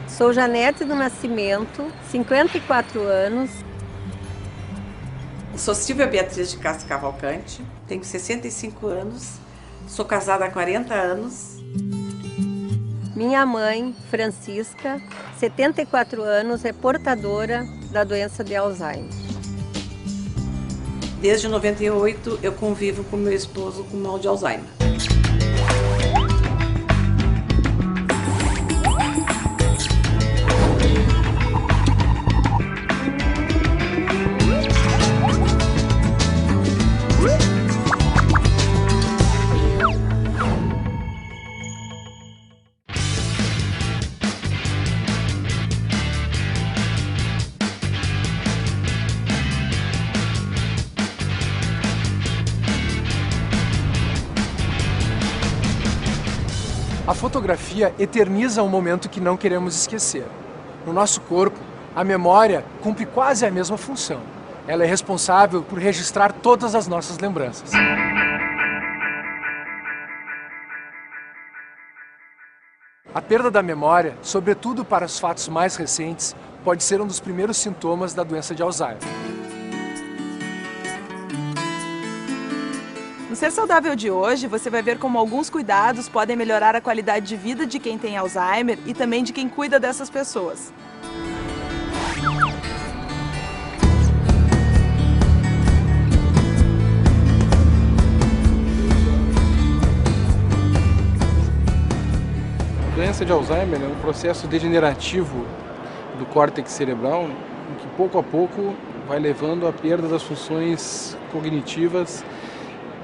Sou Janete do Nascimento, 54 anos. Sou Silvia Beatriz de Castro Cavalcante, tenho 65 anos, sou casada há 40 anos. Minha mãe, Francisca, 74 anos, é portadora da doença de Alzheimer. Desde 98 eu convivo com meu esposo com mal de Alzheimer. A fotografia eterniza um momento que não queremos esquecer. No nosso corpo, a memória cumpre quase a mesma função. Ela é responsável por registrar todas as nossas lembranças. A perda da memória, sobretudo para os fatos mais recentes, pode ser um dos primeiros sintomas da doença de Alzheimer. No Ser Saudável de hoje, você vai ver como alguns cuidados podem melhorar a qualidade de vida de quem tem Alzheimer e também de quem cuida dessas pessoas. A doença de Alzheimer é um processo degenerativo do córtex cerebral, que pouco a pouco vai levando à perda das funções cognitivas,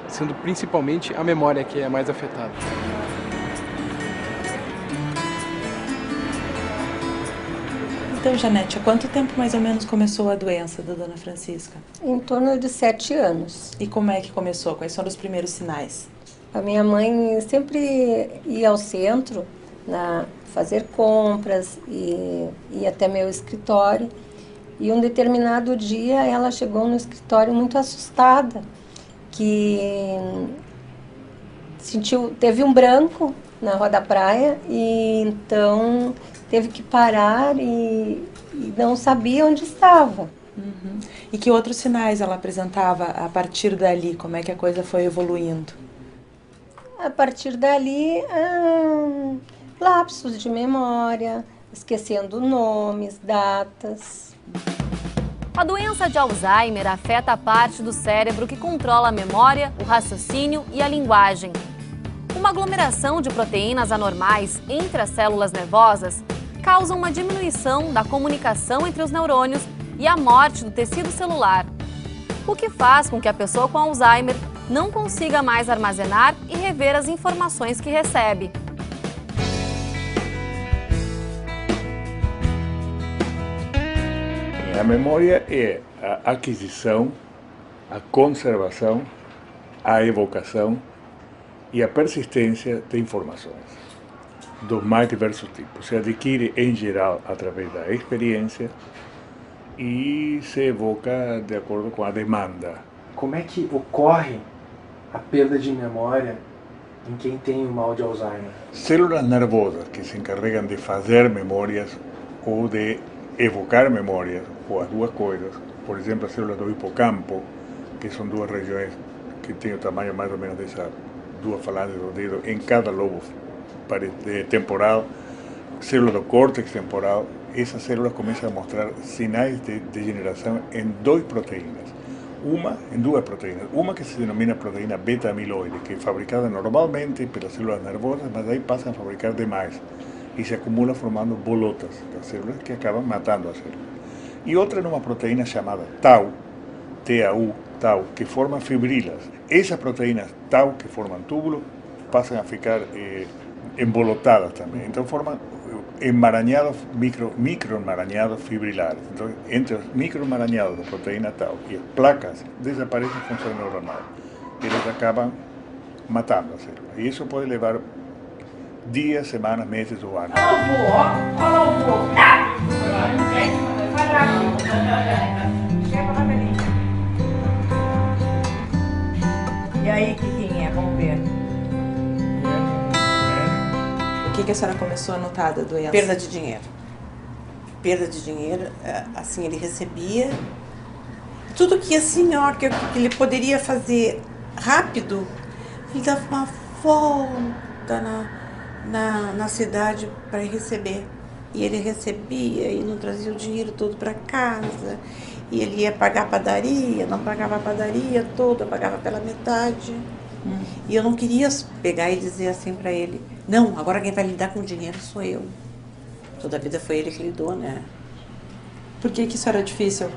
sendo principalmente a memória que é a mais afetada. Então, Janete, há quanto tempo mais ou menos começou a doença da dona Francisca? Em torno de 7 anos. E como é que começou? Quais foram os primeiros sinais? A minha mãe sempre ia ao centro fazer compras e ia até meu escritório. E um determinado dia ela chegou no escritório muito assustada, que teve um branco na Rua da Praia e então teve que parar e não sabia onde estava. Uhum. E que outros sinais ela apresentava a partir dali? Como é que a coisa foi evoluindo? A partir dali, lapsos de memória, esquecendo nomes, datas. A doença de Alzheimer afeta a parte do cérebro que controla a memória, o raciocínio e a linguagem. Uma aglomeração de proteínas anormais entre as células nervosas causa uma diminuição da comunicação entre os neurônios e a morte do tecido celular, o que faz com que a pessoa com Alzheimer não consiga mais armazenar e rever as informações que recebe. A memória é a aquisição, a conservação, a evocação e a persistência de informações dos mais diversos tipos. Se adquire, em geral, através da experiência e se evoca de acordo com a demanda. Como é que ocorre a perda de memória em quem tem o mal de Alzheimer? Células nervosas que se encarregam de fazer memórias ou de evocar memórias, ou as duas coisas, por exemplo, as células do hipocampo, que são duas regiões que têm o tamanho mais ou menos dessas duas falanges do dedo em cada lobo temporal, células do córtex temporal, essas células começam a mostrar sinais de degeneração em duas proteínas. Uma que se denomina proteína beta-amiloide, que é fabricada normalmente pelas células nervosas, mas aí passam a fabricar demais e se acumula formando bolotas das células que acabam matando a célula. E outra é uma proteína chamada tau, tau, que forma fibrilas. Essas proteínas tau que formam túbulo passam a ficar embolotadas também. Então formam emaranhados, microemaranhados fibrilares. Então, entre os microemaranhados da proteína tau e as placas, desaparece a função neuronal. Eles acabam matando a célula. E isso pode levar dias, semanas, meses ou anos. aí, quem é? Vamos ver. O que a senhora começou a notar da doença? Perda de dinheiro. Perda de dinheiro, assim, ele recebia tudo que assim, ó, que ele poderia fazer rápido, ele dava uma volta na cidade para receber. E ele recebia e não trazia o dinheiro todo para casa. E ele ia pagar a padaria, não pagava a padaria toda, pagava pela metade. E eu não queria pegar e dizer assim para ele, não, agora quem vai lidar com o dinheiro sou eu. Toda a vida foi ele que lidou, né? Por que isso era difícil,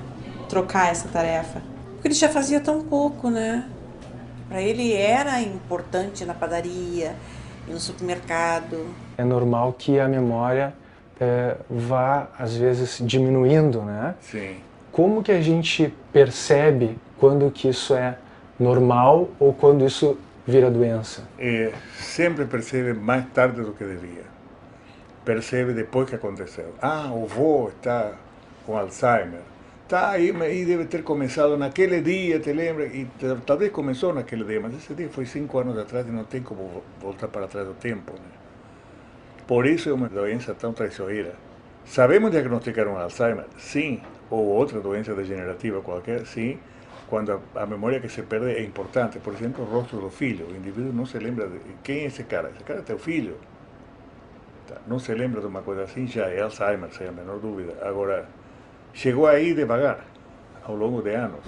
trocar essa tarefa? Porque ele já fazia tão pouco, né? Para ele era importante ir na padaria, ir no supermercado. É normal que a memória vá, às vezes, diminuindo, né? Sim. Como que a gente percebe quando que isso é normal ou quando isso vira doença? Sempre percebe mais tarde do que devia. Percebe depois que aconteceu. Ah, o avô está com Alzheimer. Tá, aí deve ter começado naquele dia, te lembra? E talvez começou naquele dia, mas esse dia foi 5 anos atrás e não tem como voltar para trás do tempo, né? Por isso é uma doença tão traiçoeira. Sabemos diagnosticar um Alzheimer? Sim. Ou outra doença degenerativa qualquer? Sim. Quando a memória que se perde é importante. Por exemplo, o rosto do filho. O indivíduo não se lembra de quem é esse cara. Esse cara é teu filho. Não se lembra de uma coisa assim, já é Alzheimer, sem a menor dúvida. Agora, chegou aí devagar, ao longo de anos.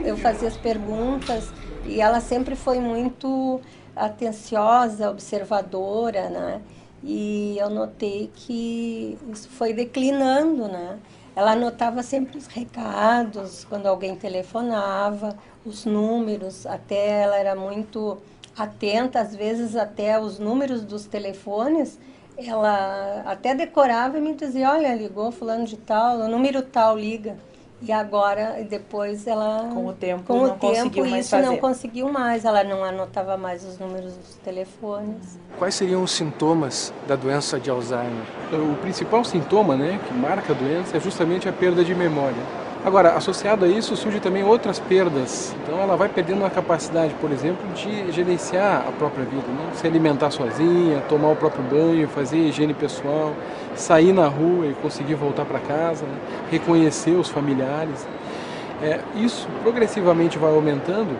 Eu fazia as perguntas e ela sempre foi muito atenciosa, observadora, né? E eu notei que isso foi declinando, né? Ela anotava sempre os recados, quando alguém telefonava, os números, até ela era muito atenta, às vezes até os números dos telefones, ela até decorava e me dizia, olha, ligou fulano de tal, o número tal liga. E agora, depois ela... Com o tempo não conseguiu mais isso fazer. não conseguiu mais, ela não anotava mais os números dos telefones. Quais seriam os sintomas da doença de Alzheimer? O principal sintoma, né, que marca a doença é justamente a perda de memória. Agora, associado a isso, surgem também outras perdas. Então, ela vai perdendo a capacidade, por exemplo, de gerenciar a própria vida, né? Se alimentar sozinha, tomar o próprio banho, fazer higiene pessoal, sair na rua e conseguir voltar para casa, né? Reconhecer os familiares. Isso progressivamente vai aumentando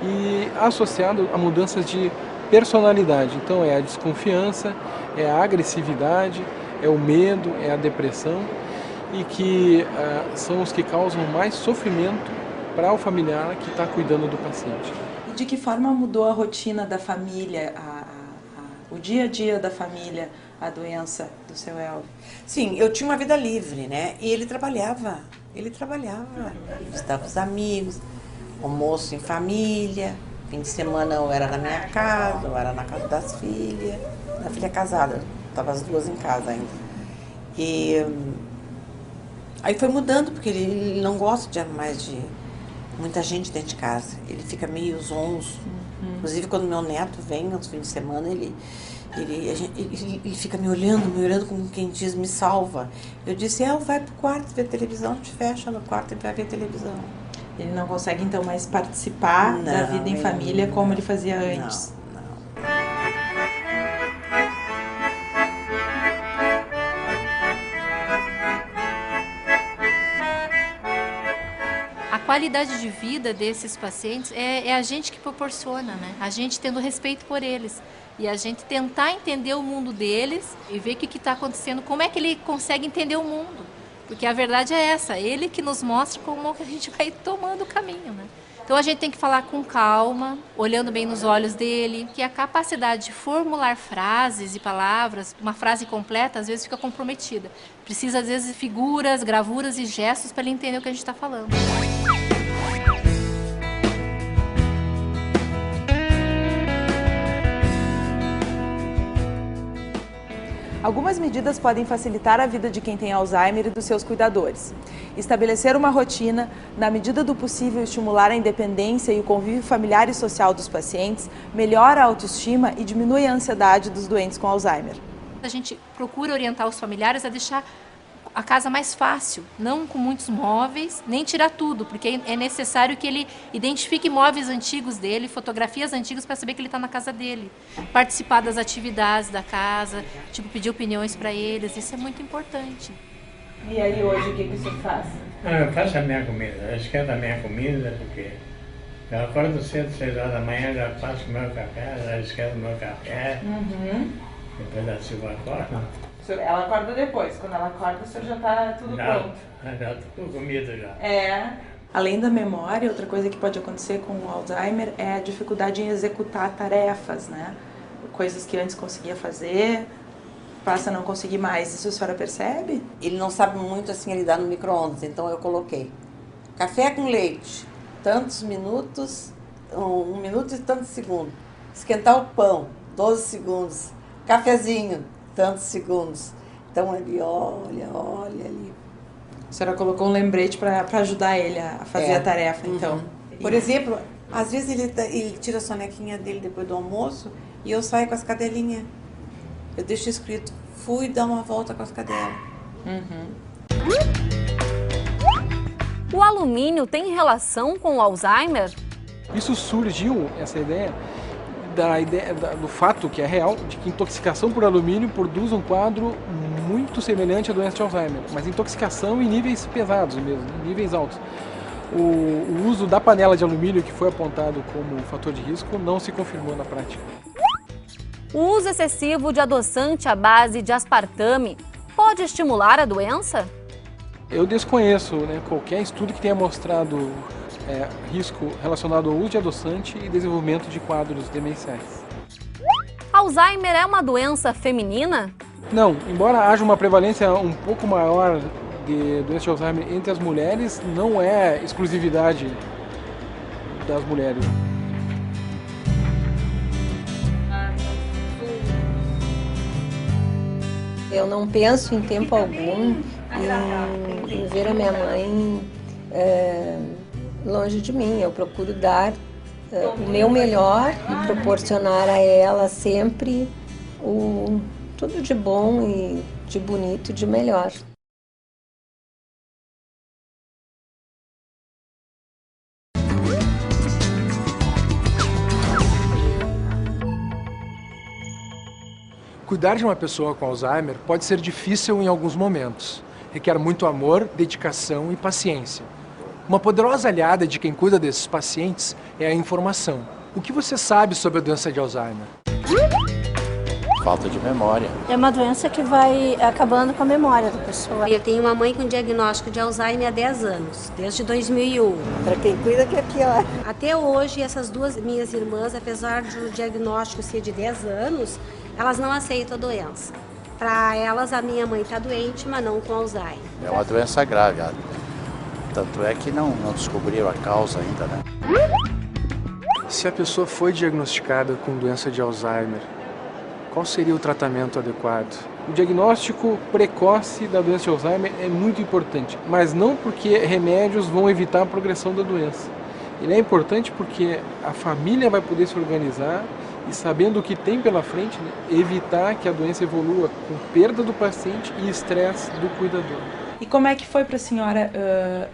e associado a mudanças de personalidade. Então, é a desconfiança, é a agressividade, é o medo, é a depressão. E que são os que causam mais sofrimento para o familiar que está cuidando do paciente. E de que forma mudou a rotina da família, o dia a dia da família, a doença do seu Elvio? Sim, eu tinha uma vida livre, né? E ele trabalhava, visitava os amigos, almoço em família, fim de semana eu era na minha casa, eu era na casa das filhas, da filha casada, estavam as duas em casa ainda. E aí foi mudando, porque ele não gosta mais de muita gente dentro de casa. Ele fica meio zonzo. Inclusive, quando meu neto vem aos fins de semana, ele fica me olhando como quem diz, me salva. Eu disse, vai pro quarto ver televisão, te fecha no quarto e vai ver televisão. Ele não consegue, então, mais participar da vida em família como ele fazia antes? Não. A qualidade de vida desses pacientes é a gente que proporciona, né? A gente tendo respeito por eles. E a gente tentar entender o mundo deles e ver o que está acontecendo, como é que ele consegue entender o mundo. Porque a verdade é essa, ele que nos mostra como a gente vai tomando o caminho, né? Então a gente tem que falar com calma, olhando bem nos olhos dele, que a capacidade de formular frases e palavras, uma frase completa, às vezes fica comprometida. Precisa, às vezes, figuras, gravuras e gestos para ele entender o que a gente está falando. Algumas medidas podem facilitar a vida de quem tem Alzheimer e dos seus cuidadores. Estabelecer uma rotina, na medida do possível estimular a independência e o convívio familiar e social dos pacientes, melhora a autoestima e diminui a ansiedade dos doentes com Alzheimer. A gente procura orientar os familiares a deixar a casa mais fácil, não com muitos móveis, nem tirar tudo, porque é necessário que ele identifique móveis antigos dele, fotografias antigas para saber que ele está na casa dele. Participar das atividades da casa, tipo pedir opiniões para eles, isso é muito importante. E aí hoje o que você faz? Eu faço a minha comida, eu esquento a minha comida, porque eu acordo cedo, 6 horas da manhã, já faço o meu café, já esquento o meu café, depois a Silva acorda. Ela acorda depois, quando ela acorda o senhor já está tudo pronto. Já tudo comido já. Além da memória, outra coisa que pode acontecer com o Alzheimer é a dificuldade em executar tarefas, né? Coisas que antes conseguia fazer, passa a não conseguir mais. Isso a senhora percebe? Ele não sabe muito assim lidar no micro-ondas, então eu coloquei café com leite, tantos minutos, 1 minuto e tantos segundos. Esquentar o pão, 12 segundos. Cafezinho, tantos segundos. Então ele olha ali. A senhora colocou um lembrete para ajudar ele a fazer a tarefa, então. Por exemplo, às vezes ele tira a sonequinha dele depois do almoço e eu saio com as cadelinhas. Eu deixo escrito, fui dar uma volta com as cadelas. O alumínio tem relação com o Alzheimer? Isso surgiu, essa ideia, do fato, que é real, de que intoxicação por alumínio produz um quadro muito semelhante à doença de Alzheimer, mas intoxicação em níveis pesados mesmo, em níveis altos. O uso da panela de alumínio, que foi apontado como fator de risco, não se confirmou na prática. O uso excessivo de adoçante à base de aspartame pode estimular a doença? Eu desconheço, né, qualquer estudo que tenha mostrado risco relacionado ao uso de adoçante e desenvolvimento de quadros demenciais. Alzheimer é uma doença feminina? Não, embora haja uma prevalência um pouco maior de doença de Alzheimer entre as mulheres, não é exclusividade das mulheres. Eu não penso em tempo algum em ver a minha mãe longe de mim. Eu procuro dar o meu melhor e proporcionar a ela sempre tudo de bom e de bonito e de melhor. Cuidar de uma pessoa com Alzheimer pode ser difícil em alguns momentos. Requer muito amor, dedicação e paciência. Uma poderosa aliada de quem cuida desses pacientes é a informação. O que você sabe sobre a doença de Alzheimer? Falta de memória. É uma doença que vai acabando com a memória da pessoa. Eu tenho uma mãe com diagnóstico de Alzheimer há 10 anos, desde 2001. Para quem cuida que é pior. Até hoje, essas duas minhas irmãs, apesar do diagnóstico ser de 10 anos, elas não aceitam a doença. Para elas, a minha mãe está doente, mas não com Alzheimer. É uma doença grave, tanto é que não descobriram a causa ainda, né? Se a pessoa foi diagnosticada com doença de Alzheimer, qual seria o tratamento adequado? O diagnóstico precoce da doença de Alzheimer é muito importante, mas não porque remédios vão evitar a progressão da doença. Ele é importante porque a família vai poder se organizar e, sabendo o que tem pela frente, né, evitar que a doença evolua com perda do paciente e estresse do cuidador. E como é que foi para a senhora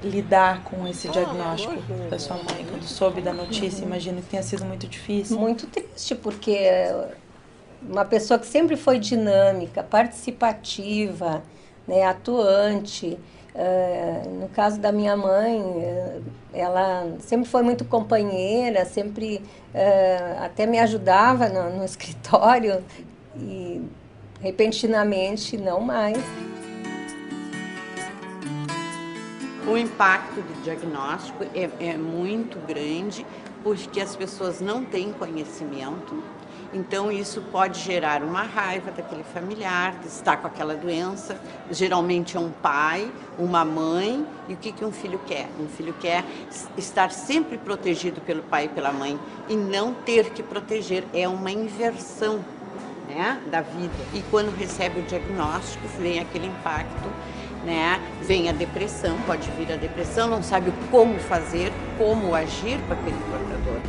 lidar com esse diagnóstico da sua mãe, quando soube da notícia? Imagino que tenha sido muito difícil. Muito triste, porque uma pessoa que sempre foi dinâmica, participativa, né, atuante. No caso da minha mãe, ela sempre foi muito companheira, sempre até me ajudava no escritório e repentinamente não mais. O impacto do diagnóstico é muito grande porque as pessoas não têm conhecimento. Então, isso pode gerar uma raiva daquele familiar que está com aquela doença. Geralmente é um pai, uma mãe. E o que um filho quer? Um filho quer estar sempre protegido pelo pai e pela mãe e não ter que proteger. É uma inversão, né, da vida. E quando recebe o diagnóstico, vem aquele impacto, né? Vem a depressão, pode vir a depressão, não sabe como fazer, como agir com aquele portador.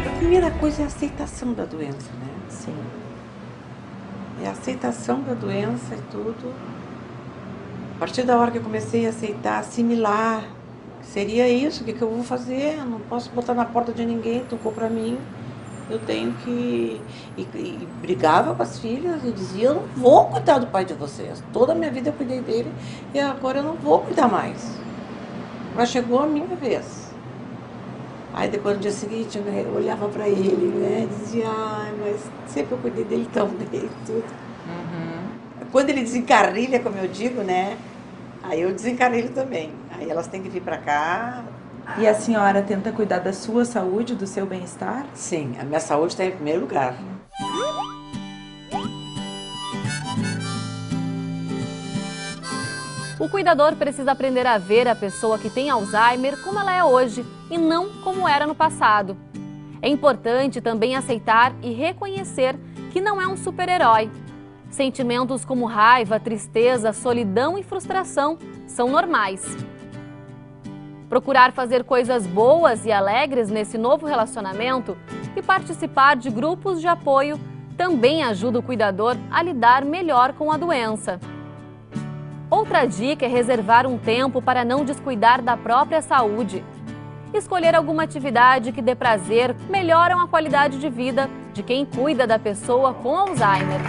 A primeira coisa é a aceitação da doença, né? Sim. É a aceitação da doença e tudo. A partir da hora que eu comecei a aceitar, assimilar, seria isso, o que eu vou fazer? Eu não posso botar na porta de ninguém, tocou para mim. Eu tenho que... E brigava com as filhas e dizia, eu não vou cuidar do pai de vocês. Toda a minha vida eu cuidei dele e agora eu não vou cuidar mais. Mas chegou a minha vez. Aí depois no dia seguinte eu olhava para ele, né? Dizia, ai, mas sempre eu cuidei dele tão bem, tudo. Quando ele desencarrilha, como eu digo, né? Aí eu desencarrilho também. Aí elas têm que vir para cá. E a senhora tenta cuidar da sua saúde, do seu bem-estar? Sim, a minha saúde está em primeiro lugar. O cuidador precisa aprender a ver a pessoa que tem Alzheimer como ela é hoje e não como era no passado. É importante também aceitar e reconhecer que não é um super-herói. Sentimentos como raiva, tristeza, solidão e frustração são normais. Procurar fazer coisas boas e alegres nesse novo relacionamento e participar de grupos de apoio também ajuda o cuidador a lidar melhor com a doença. Outra dica é reservar um tempo para não descuidar da própria saúde. Escolher alguma atividade que dê prazer melhoram a qualidade de vida de quem cuida da pessoa com Alzheimer.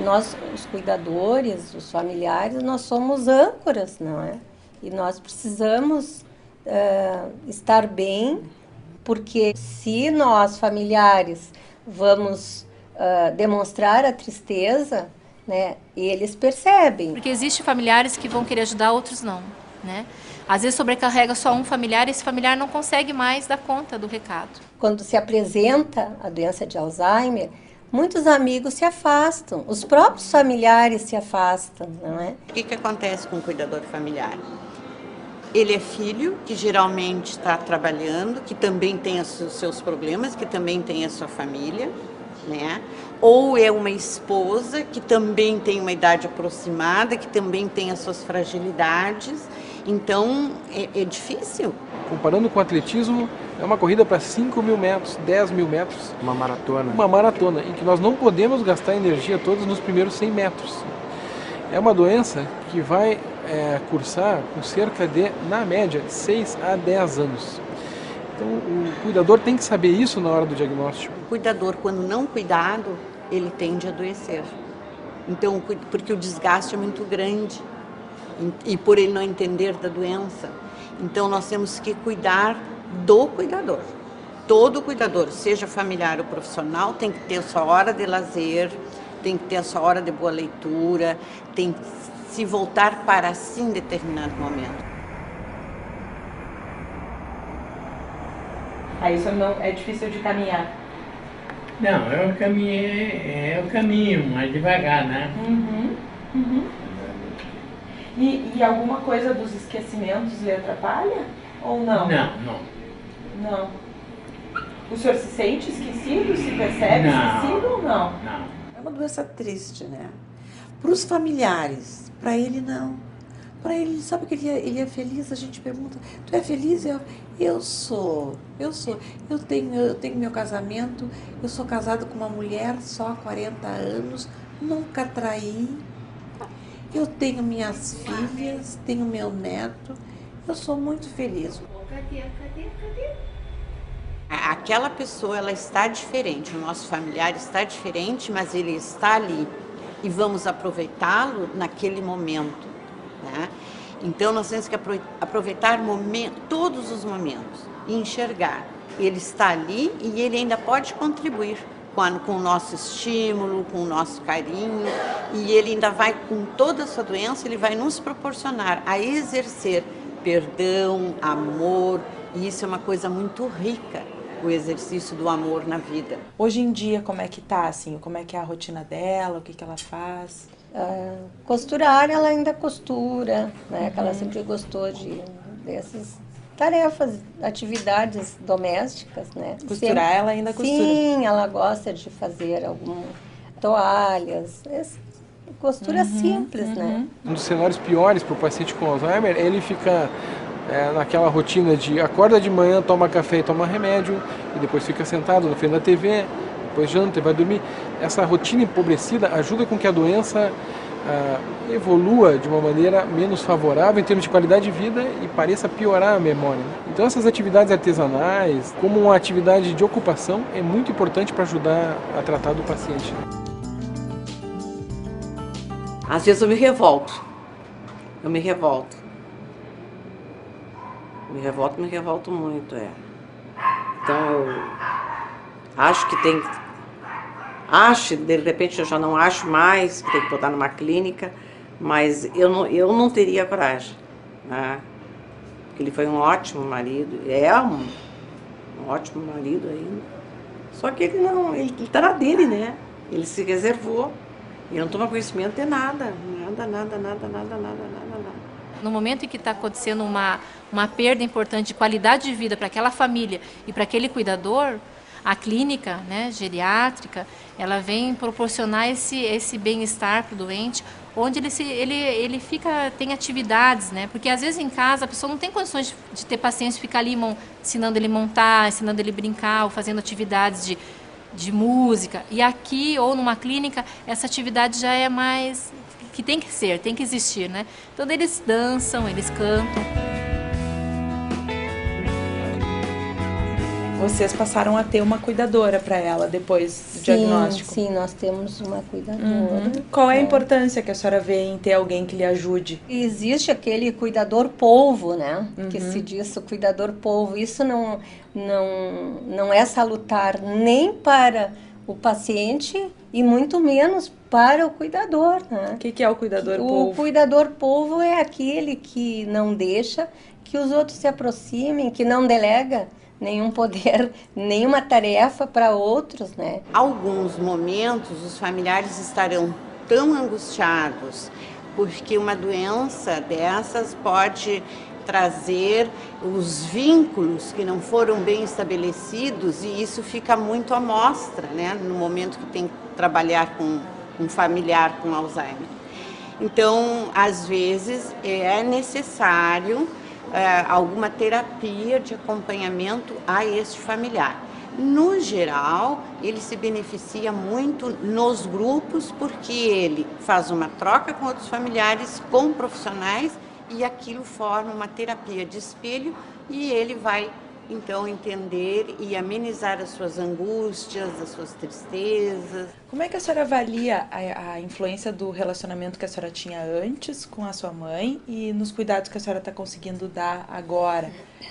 Nós, os cuidadores, os familiares, nós somos âncoras, não é? E nós precisamos estar bem, porque se nós, familiares, vamos demonstrar a tristeza, né, eles percebem. Porque existem familiares que vão querer ajudar, outros não, né? Às vezes sobrecarrega só um familiar e esse familiar não consegue mais dar conta do recado. Quando se apresenta a doença de Alzheimer, muitos amigos se afastam, os próprios familiares se afastam, não é? O que acontece com o cuidador familiar? Ele é filho, que geralmente está trabalhando, que também tem os seus problemas, que também tem a sua família, né? Ou é uma esposa, que também tem uma idade aproximada, que também tem as suas fragilidades. Então, é difícil. Comparando com o atletismo, é uma corrida para 5 mil metros, 10 mil metros. Uma maratona. Uma maratona, em que nós não podemos gastar energia todos nos primeiros 100 metros. É uma doença que vai cursar com cerca de, na média, 6 a 10 anos. Então, o cuidador tem que saber isso na hora do diagnóstico. O cuidador, quando não cuidado, ele tende a adoecer. Então, porque o desgaste é muito grande e por ele não entender da doença. Então, nós temos que cuidar do cuidador. Todo cuidador, seja familiar ou profissional, tem que ter a sua hora de lazer, tem que ter a sua hora de boa leitura, tem que se voltar para si em determinado momento. Isso não é difícil de caminhar? Não, eu caminhei, eu caminho mais devagar, né? E alguma coisa dos esquecimentos lhe atrapalha? Ou não? Não. O senhor se sente esquecido? Se percebe esquecido ou não? Não. É uma doença triste, né? Para os familiares, para ele não. Para ele, sabe que ele é feliz? A gente pergunta, tu é feliz? Eu sou. Eu tenho meu casamento, eu sou casado com uma mulher só há 40 anos, nunca traí. Eu tenho minhas filhas, tenho meu neto, eu sou muito feliz. Cadê? Aquela pessoa, ela está diferente, o nosso familiar está diferente, mas ele está ali e vamos aproveitá-lo naquele momento, né? Então nós temos que aproveitar todos os momentos e enxergar. Ele está ali e ele ainda pode contribuir com o nosso estímulo, com o nosso carinho, e ele ainda vai, com toda a sua doença, ele vai nos proporcionar a exercer perdão, amor, e isso é uma coisa muito rica, o exercício do amor na vida. Hoje em dia, como é que tá, assim? Como é que é a rotina dela? O que ela faz? Costurar, ela ainda costura, né? Que ela sempre gostou dessas tarefas, atividades domésticas, né? Costurar, sempre, ela ainda costura? Sim, ela gosta de fazer algumas toalhas, costura simples, né? Um dos cenários piores para o paciente com Alzheimer é ele ficar naquela rotina de acorda de manhã, toma café e toma remédio, e depois fica sentado na frente da TV, depois janta e vai dormir. Essa rotina empobrecida ajuda com que a doença evolua de uma maneira menos favorável em termos de qualidade de vida e pareça piorar a memória. Então essas atividades artesanais, como uma atividade de ocupação, é muito importante para ajudar a tratar do paciente. Às vezes eu me revolto. Me revolto muito, Então eu acho que tem... de repente eu já não acho mais, que tem que botar numa clínica, mas eu não teria coragem, né? Porque ele foi um ótimo marido, um ótimo marido ainda. Só que ele tá na dele, né? Ele se reservou. E não toma conhecimento de nada. No momento em que está acontecendo uma perda importante de qualidade de vida para aquela família e para aquele cuidador, a clínica, né, geriátrica, ela vem proporcionar esse bem-estar para o doente, onde ele tem atividades, né? Porque às vezes em casa a pessoa não tem condições de ter paciência, ficar ali ensinando ele montar, ensinando ele brincar, ou fazendo atividades de música. E aqui, ou numa clínica, essa atividade já é mais... que tem que existir, né? Então eles dançam, eles cantam. Vocês passaram a ter uma cuidadora para ela depois do diagnóstico? Sim, nós temos uma cuidadora. Qual é a importância que a senhora vê em ter alguém que lhe ajude? Existe aquele cuidador polvo, né? Que se diz o cuidador polvo. Isso não é salutar nem para o paciente e muito menos para o cuidador, né? O que é o cuidador polvo? O cuidador polvo é aquele que não deixa que os outros se aproximem, que não delega nenhum poder, nenhuma tarefa para outros, né? Alguns momentos os familiares estarão tão angustiados porque uma doença dessas pode trazer os vínculos que não foram bem estabelecidos e isso fica muito à mostra, né? No momento que tem que trabalhar com um familiar com Alzheimer. Então, às vezes, é necessário alguma terapia de acompanhamento a este familiar. No geral, ele se beneficia muito nos grupos porque ele faz uma troca com outros familiares, com profissionais, e aquilo forma uma terapia de espelho e ele vai, então, entender e amenizar as suas angústias, as suas tristezas. Como é que a senhora avalia a influência do relacionamento que a senhora tinha antes com a sua mãe e nos cuidados que a senhora está conseguindo dar agora?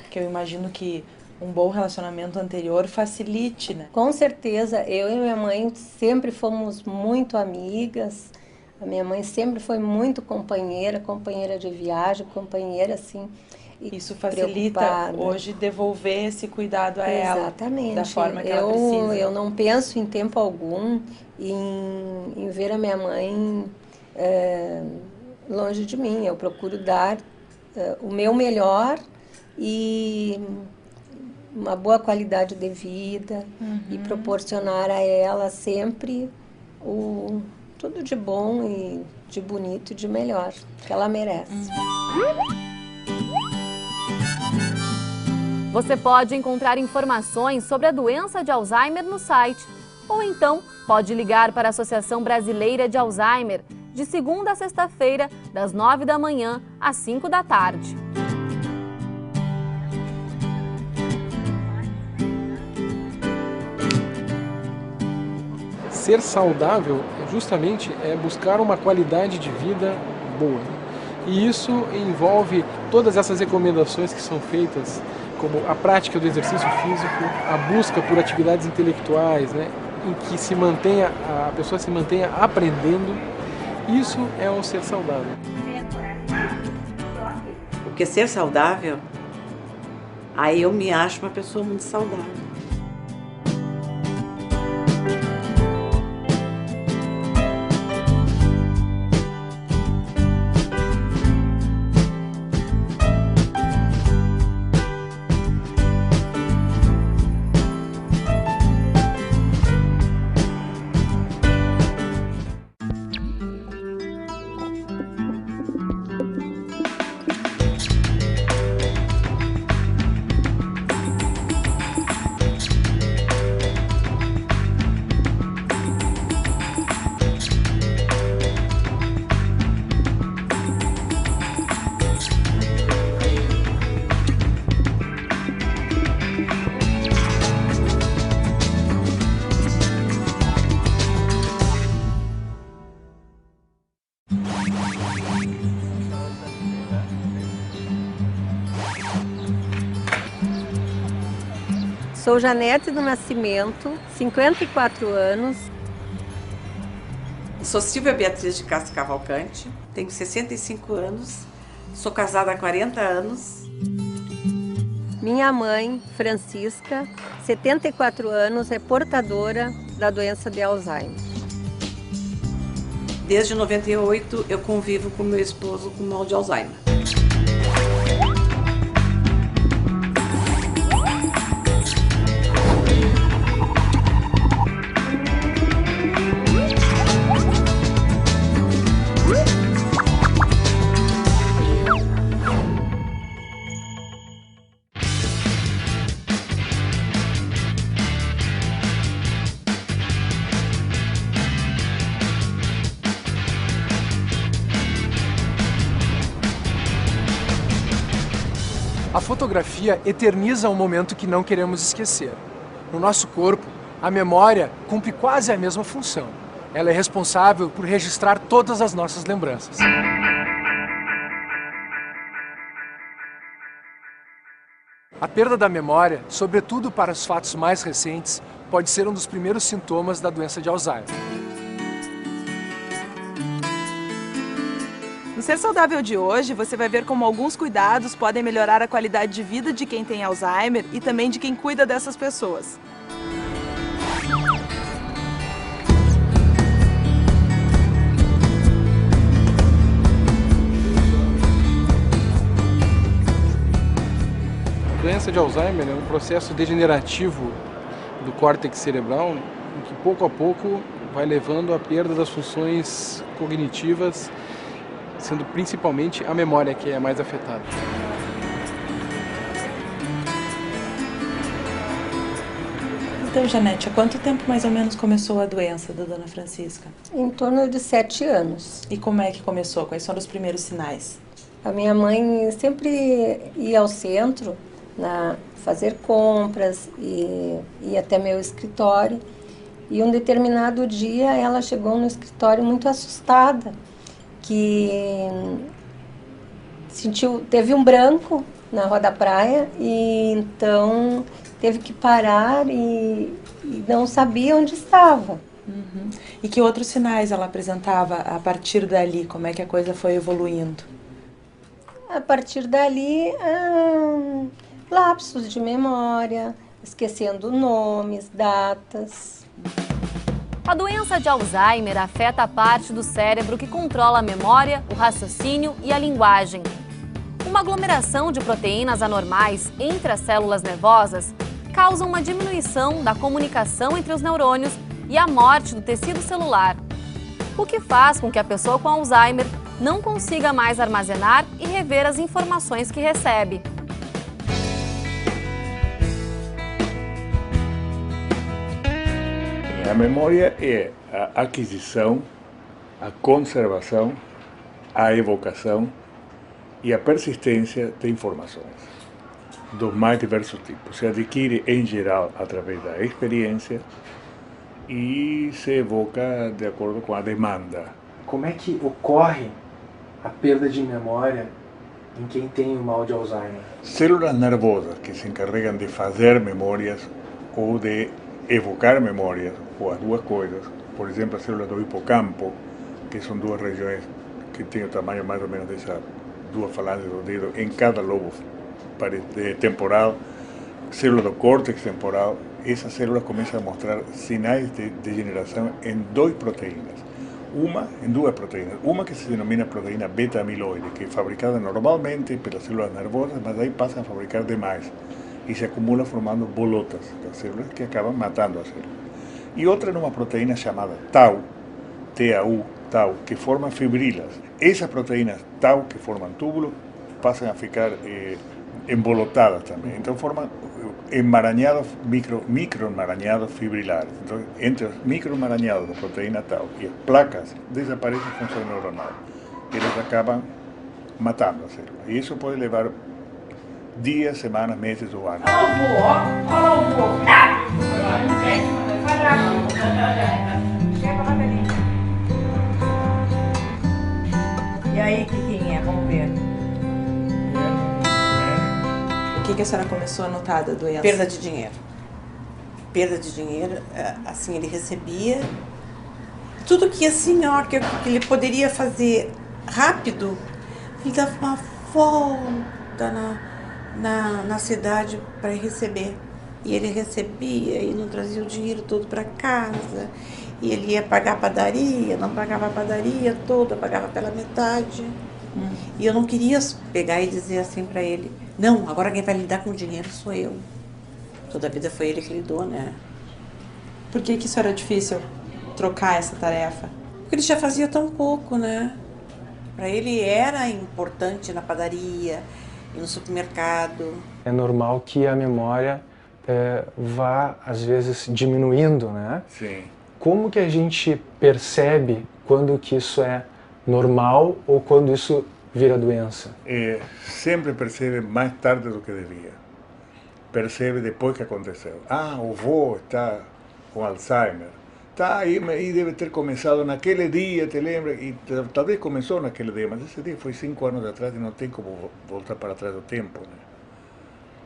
Que eu imagino que um bom relacionamento anterior facilite, né? Com certeza, eu e minha mãe sempre fomos muito amigas. A minha mãe sempre foi muito companheira de viagem, companheira assim. Isso facilita hoje devolver esse cuidado a ela. Exatamente. Da forma que ela precisa. Eu não penso em tempo algum em ver a minha mãe longe de mim. Eu procuro dar o meu melhor e uma boa qualidade de vida e proporcionar a ela sempre tudo de bom e de bonito e de melhor que ela merece. Você pode encontrar informações sobre a doença de Alzheimer no site, ou então pode ligar para a Associação Brasileira de Alzheimer, de segunda a sexta-feira, das 9 da manhã às 5 da tarde. Ser saudável justamente é buscar uma qualidade de vida boa. E isso envolve todas essas recomendações que são feitas, como a prática do exercício físico, a busca por atividades intelectuais, né, em que a pessoa se mantenha aprendendo. Isso é o ser saudável. Porque ser saudável, aí eu me acho uma pessoa muito saudável. Sou Janete do Nascimento, 54 anos. Sou Silvia Beatriz de Castro Cavalcante, tenho 65 anos, sou casada há 40 anos. Minha mãe, Francisca, 74 anos, é portadora da doença de Alzheimer. Desde 98 eu convivo com meu esposo com mal de Alzheimer. A fotografia eterniza um momento que não queremos esquecer. No nosso corpo, a memória cumpre quase a mesma função. Ela é responsável por registrar todas as nossas lembranças. A perda da memória, sobretudo para os fatos mais recentes, pode ser um dos primeiros sintomas da doença de Alzheimer. No Ser Saudável de hoje, você vai ver como alguns cuidados podem melhorar a qualidade de vida de quem tem Alzheimer e também de quem cuida dessas pessoas. A doença de Alzheimer é um processo degenerativo do córtex cerebral em que pouco a pouco vai levando à perda das funções cognitivas, sendo principalmente a memória que é mais afetada. Então, Janete, há quanto tempo mais ou menos começou a doença da dona Francisca? Em torno de 7 anos. E como é que começou? Quais foram os primeiros sinais? A minha mãe sempre ia ao centro fazer compras e ia até meu escritório. E um determinado dia ela chegou no escritório muito assustada, que teve um branco na Rua da Praia e então teve que parar e não sabia onde estava. Uhum. E que outros sinais ela apresentava a partir dali? Como é que a coisa foi evoluindo? A partir dali, lapsos de memória, esquecendo nomes, datas. A doença de Alzheimer afeta a parte do cérebro que controla a memória, o raciocínio e a linguagem. Uma aglomeração de proteínas anormais entre as células nervosas causa uma diminuição da comunicação entre os neurônios e a morte do tecido celular, o que faz com que a pessoa com Alzheimer não consiga mais armazenar e rever as informações que recebe. A memória é a aquisição, a conservação, a evocação e a persistência de informações dos mais diversos tipos. Se adquire, em geral, através da experiência e se evoca de acordo com a demanda. Como é que ocorre a perda de memória em quem tem o mal de Alzheimer? Células nervosas que se encarregam de fazer memórias ou de evocar memórias, ou as duas coisas, por exemplo, as células do hipocampo, que são duas regiões que têm o tamanho mais ou menos dessas duas falanges do dedo em cada lobo temporal, célula do córtex temporal, essas células começam a mostrar sinais de degeneração em duas proteínas. Uma que se denomina proteína beta-amiloide, que é fabricada normalmente pelas células nervosas, mas aí passa a fabricar demais e se acumula formando bolotas das células que acabam matando a célula. E outra é uma proteína chamada tau, tau, que forma fibrilas. Essas proteínas tau que formam túbulos passam a ficar embolotadas também. Então formam emaranhados, microemaranhados fibrilares. Então, entre os microemaranhados da proteína tau e as placas desaparece a função neuronal. Eles acabam matando a célula. E isso pode levar dias, semanas, meses ou anos. E aí, Kikinha, vamos ver. O que a senhora começou a notar da doença? Perda de dinheiro. Perda de dinheiro, assim, ele recebia tudo que assim, ó, que ele poderia fazer rápido, ele dava uma volta na cidade para receber. E ele recebia e não trazia o dinheiro todo para casa. E ele ia pagar a padaria, não pagava a padaria toda, pagava pela metade. E eu não queria pegar e dizer assim para ele, não, agora quem vai lidar com o dinheiro sou eu. Toda a vida foi ele que lidou, né? Por que isso era difícil, trocar essa tarefa? Porque ele já fazia tão pouco, né? Para ele era importante na padaria, e no supermercado. É normal que a memória vá, às vezes, diminuindo, né? Sim. Como que a gente percebe quando que isso é normal ou quando isso vira doença? Sempre percebe mais tarde do que devia. Percebe depois que aconteceu. Ah, o avô está com Alzheimer. Tá, aí deve ter começado naquele dia, te lembra? E talvez começou naquele dia, mas esse dia foi 5 anos atrás e não tem como voltar para trás do tempo, né?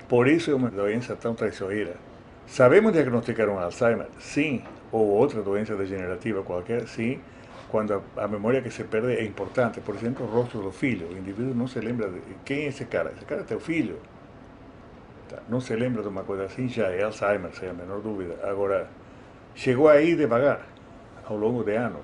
Por isso é uma doença tão traiçoeira. Sabemos diagnosticar um Alzheimer? Sim. Ou outra doença degenerativa qualquer? Sim. Quando a memória que se perde é importante. Por exemplo, o rosto do filho. O indivíduo não se lembra de quem é esse cara. Esse cara é teu filho. Tá. Não se lembra de uma coisa assim, já é Alzheimer, sem a menor dúvida. Agora, chegou aí devagar, ao longo de anos.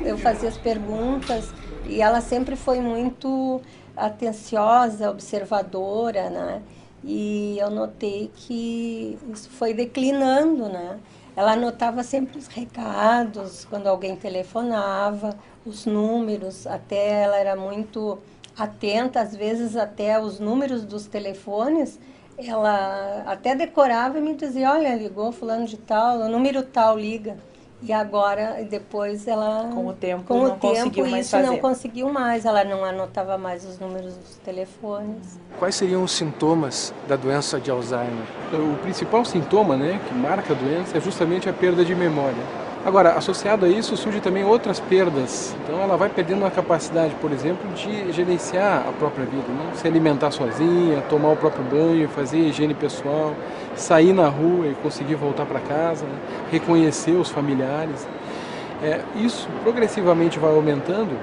Eu fazia as perguntas e ela sempre foi muito atenciosa, observadora, né? E eu notei que isso foi declinando, né? Ela anotava sempre os recados, quando alguém telefonava, os números, até ela era muito atenta, às vezes até os números dos telefones, ela até decorava e me dizia, olha, ligou fulano de tal, o número tal liga. E agora, depois ela... Com o tempo não conseguiu mais fazer. Não conseguiu mais, ela não anotava mais os números dos telefones. Quais seriam os sintomas da doença de Alzheimer? O principal sintoma, né, que marca a doença é justamente a perda de memória. Agora, associado a isso, surgem também outras perdas. Então, ela vai perdendo a capacidade, por exemplo, de gerenciar a própria vida, né? Se alimentar sozinha, tomar o próprio banho, fazer higiene pessoal, sair na rua e conseguir voltar para casa, né? Reconhecer os familiares. Isso progressivamente vai aumentando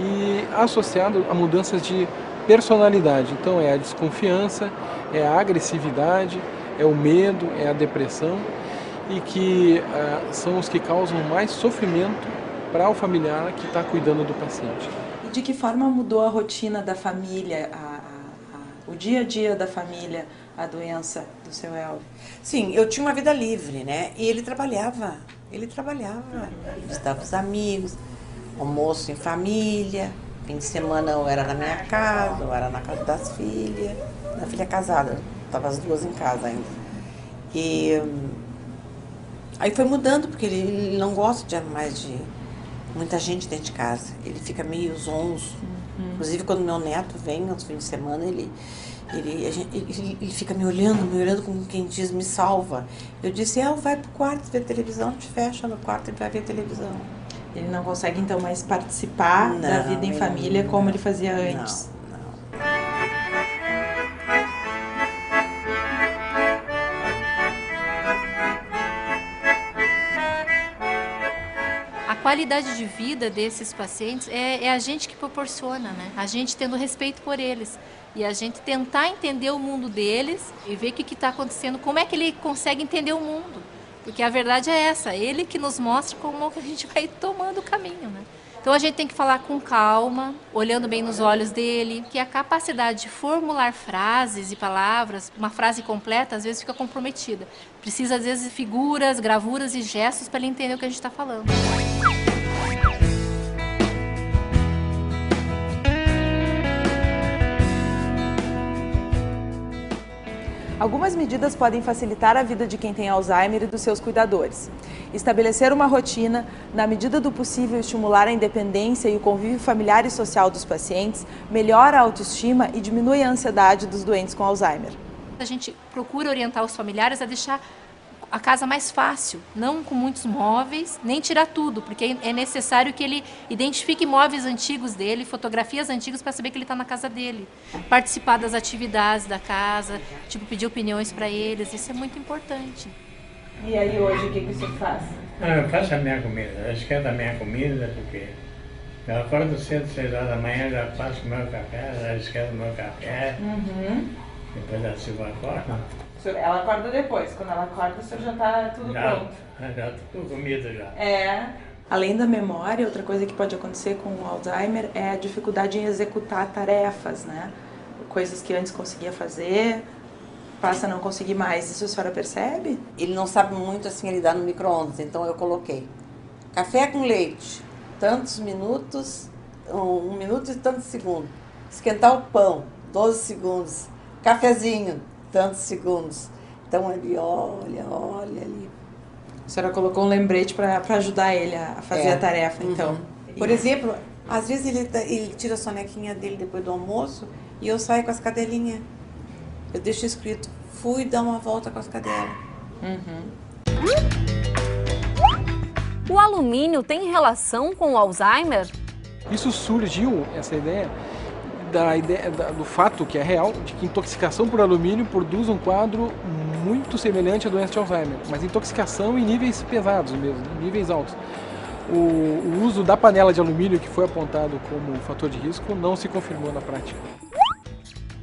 e associado a mudanças de personalidade. Então, é a desconfiança, é a agressividade, é o medo, é a depressão, e que são os que causam mais sofrimento para o familiar que está cuidando do paciente. E de que forma mudou a rotina da família, o dia a dia da família, a doença do seu Elvio? Sim, eu tinha uma vida livre, né? E ele trabalhava, visitava os amigos, almoço em família, fim de semana eu era na minha casa, eu era na casa das filhas, da filha casada, estava as duas em casa ainda. E aí foi mudando, porque ele não gosta mais de muita gente dentro de casa. Ele fica meio zonzo. Inclusive, quando meu neto vem aos fins de semana, ele fica me olhando como quem diz, me salva. Eu disse, vai pro quarto ver televisão, te fecha no quarto e vai ver televisão. Ele não consegue, então, mais participar da vida em família como ele fazia antes? Não. A qualidade de vida desses pacientes é a gente que proporciona, né? A gente tendo respeito por eles. E a gente tentar entender o mundo deles e ver o que está acontecendo, como é que ele consegue entender o mundo. Porque a verdade é essa, ele que nos mostra como que a gente vai tomando o caminho, né? Então a gente tem que falar com calma, olhando bem nos olhos dele, que a capacidade de formular frases e palavras, uma frase completa, às vezes fica comprometida. Precisa, às vezes, de figuras, gravuras e gestos para ele entender o que a gente está falando. Algumas medidas podem facilitar a vida de quem tem Alzheimer e dos seus cuidadores. Estabelecer uma rotina, na medida do possível estimular a independência e o convívio familiar e social dos pacientes, melhora a autoestima e diminui a ansiedade dos doentes com Alzheimer. A gente procura orientar os familiares a deixar a casa mais fácil, não com muitos móveis, nem tirar tudo, porque é necessário que ele identifique móveis antigos dele, fotografias antigas para saber que ele está na casa dele. Participar das atividades da casa, tipo pedir opiniões para eles, isso é muito importante. E aí hoje o que você faz? Eu faço a minha comida, eu esquento a minha comida, porque eu acordo cedo, 6 horas da manhã, já faço o meu café, já esquento o meu café, depois a Silva acorda. Ela acorda depois, quando ela acorda o senhor já está tudo pronto. Já tudo comido já. Além da memória, outra coisa que pode acontecer com o Alzheimer é a dificuldade em executar tarefas, né? Coisas que antes conseguia fazer, passa a não conseguir mais. Isso a senhora percebe? Ele não sabe muito assim lidar no micro-ondas, então eu coloquei café com leite, tantos minutos, 1 minuto e tantos segundos. Esquentar o pão, 12 segundos. Cafezinho, tantos segundos. Então ele olha ali. A senhora colocou um lembrete para ajudar ele a fazer a tarefa, então. Por exemplo, às vezes ele tira a sonequinha dele depois do almoço e eu saio com as cadelinhas. Eu deixo escrito, fui dar uma volta com as cadelas. O alumínio tem relação com o Alzheimer? Isso surgiu, essa ideia, do fato, que é real, de que intoxicação por alumínio produz um quadro muito semelhante à doença de Alzheimer, mas intoxicação em níveis pesados mesmo, em níveis altos. O uso da panela de alumínio, que foi apontado como fator de risco, não se confirmou na prática.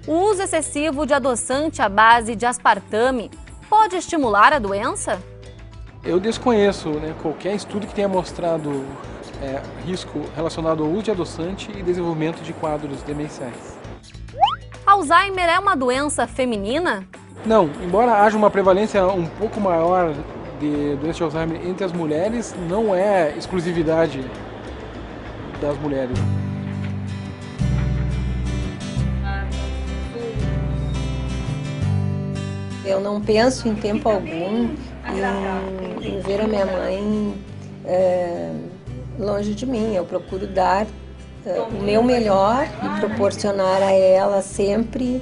O uso excessivo de adoçante à base de aspartame pode estimular a doença? Eu desconheço, né, qualquer estudo que tenha mostrado risco relacionado ao uso de adoçante e desenvolvimento de quadros demenciais. Alzheimer é uma doença feminina? Não, embora haja uma prevalência um pouco maior de doença de Alzheimer entre as mulheres, não é exclusividade das mulheres. Eu não penso em tempo algum em ver a minha mãe longe de mim. Eu procuro dar o meu melhor e proporcionar a ela sempre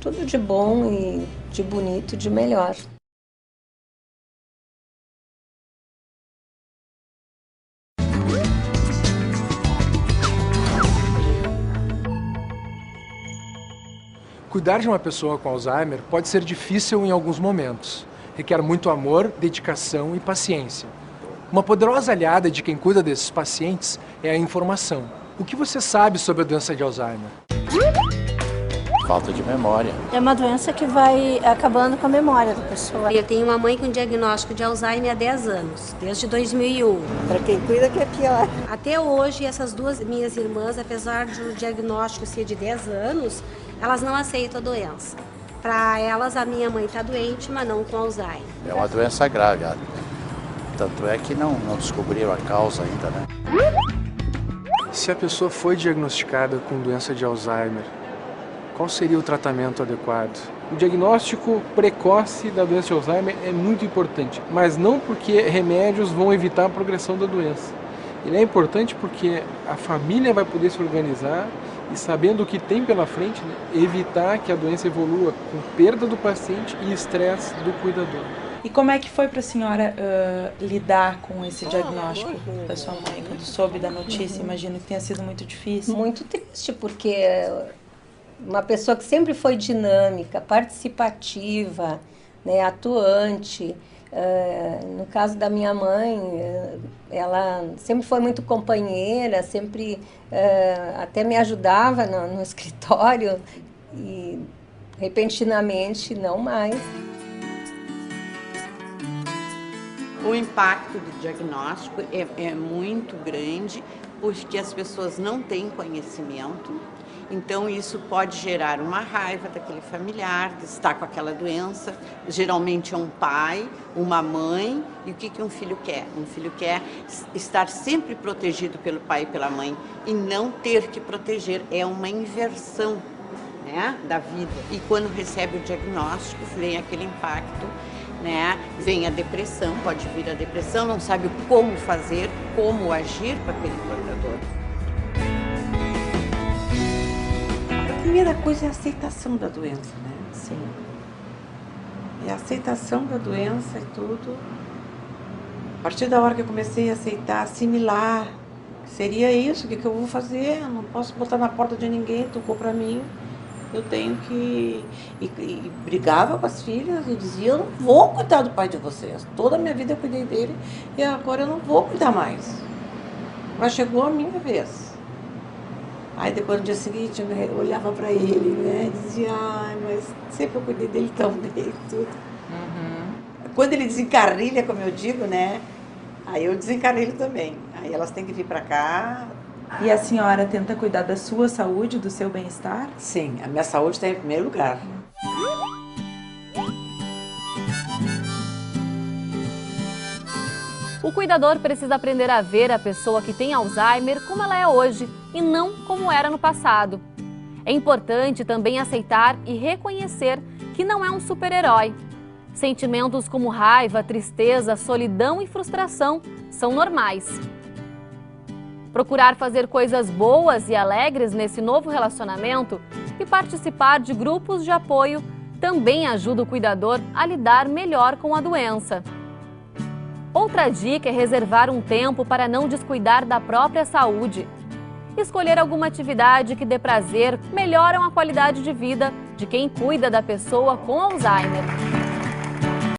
tudo de bom e de bonito, de melhor. Cuidar de uma pessoa com Alzheimer pode ser difícil em alguns momentos. Requer muito amor, dedicação e paciência. Uma poderosa aliada de quem cuida desses pacientes é a informação. O que você sabe sobre a doença de Alzheimer? Falta de memória. É uma doença que vai acabando com a memória da pessoa. Eu tenho uma mãe com diagnóstico de Alzheimer há 10 anos, desde 2001. Para quem cuida que é pior. Até hoje, essas duas minhas irmãs, apesar do diagnóstico ser de 10 anos, elas não aceitam a doença. Para elas, a minha mãe está doente, mas não com Alzheimer. É uma doença grave, tanto é que não descobriram a causa ainda, né? Se a pessoa foi diagnosticada com doença de Alzheimer, qual seria o tratamento adequado? O diagnóstico precoce da doença de Alzheimer é muito importante, mas não porque remédios vão evitar a progressão da doença. Ele é importante porque a família vai poder se organizar e, sabendo o que tem pela frente, evitar que a doença evolua com perda do paciente e estresse do cuidador. E como é que foi para a senhora lidar com esse diagnóstico da sua mãe? Quando soube da notícia, imagino que tenha sido muito difícil. Muito triste, porque uma pessoa que sempre foi dinâmica, participativa, né, atuante. No caso da minha mãe, ela sempre foi muito companheira, sempre até me ajudava no escritório e repentinamente não mais. O impacto do diagnóstico é muito grande porque as pessoas não têm conhecimento. Então, isso pode gerar uma raiva daquele familiar que está com aquela doença. Geralmente é um pai, uma mãe. E o que um filho quer? Um filho quer estar sempre protegido pelo pai e pela mãe e não ter que proteger. É uma inversão, né, da vida. E quando recebe o diagnóstico, vem aquele impacto, né? Vem a depressão, pode vir a depressão, não sabe como fazer, como agir com aquele portador. A primeira coisa é a aceitação da doença, né? Sim. E a aceitação da doença e tudo. A partir da hora que eu comecei a aceitar, assimilar, seria isso, o que eu vou fazer? Eu não posso botar na porta de ninguém, tocou para mim. Eu tenho que... E brigava com as filhas e dizia, eu não vou cuidar do pai de vocês. Toda a minha vida eu cuidei dele e agora eu não vou cuidar mais. Mas chegou a minha vez. Aí depois no dia seguinte eu olhava para ele, né, e dizia, ai, mas sempre eu cuidei dele tão bem, tudo. Quando ele desencarrilha, como eu digo, né, aí eu desencarrilho também. Aí elas têm que vir para cá. E a senhora tenta cuidar da sua saúde, do seu bem-estar? Sim, a minha saúde está em primeiro lugar. O cuidador precisa aprender a ver a pessoa que tem Alzheimer como ela é hoje e não como era no passado. É importante também aceitar e reconhecer que não é um super-herói. Sentimentos como raiva, tristeza, solidão e frustração são normais. Procurar fazer coisas boas e alegres nesse novo relacionamento e participar de grupos de apoio também ajuda o cuidador a lidar melhor com a doença. Outra dica é reservar um tempo para não descuidar da própria saúde. Escolher alguma atividade que dê prazer melhoram a qualidade de vida de quem cuida da pessoa com Alzheimer.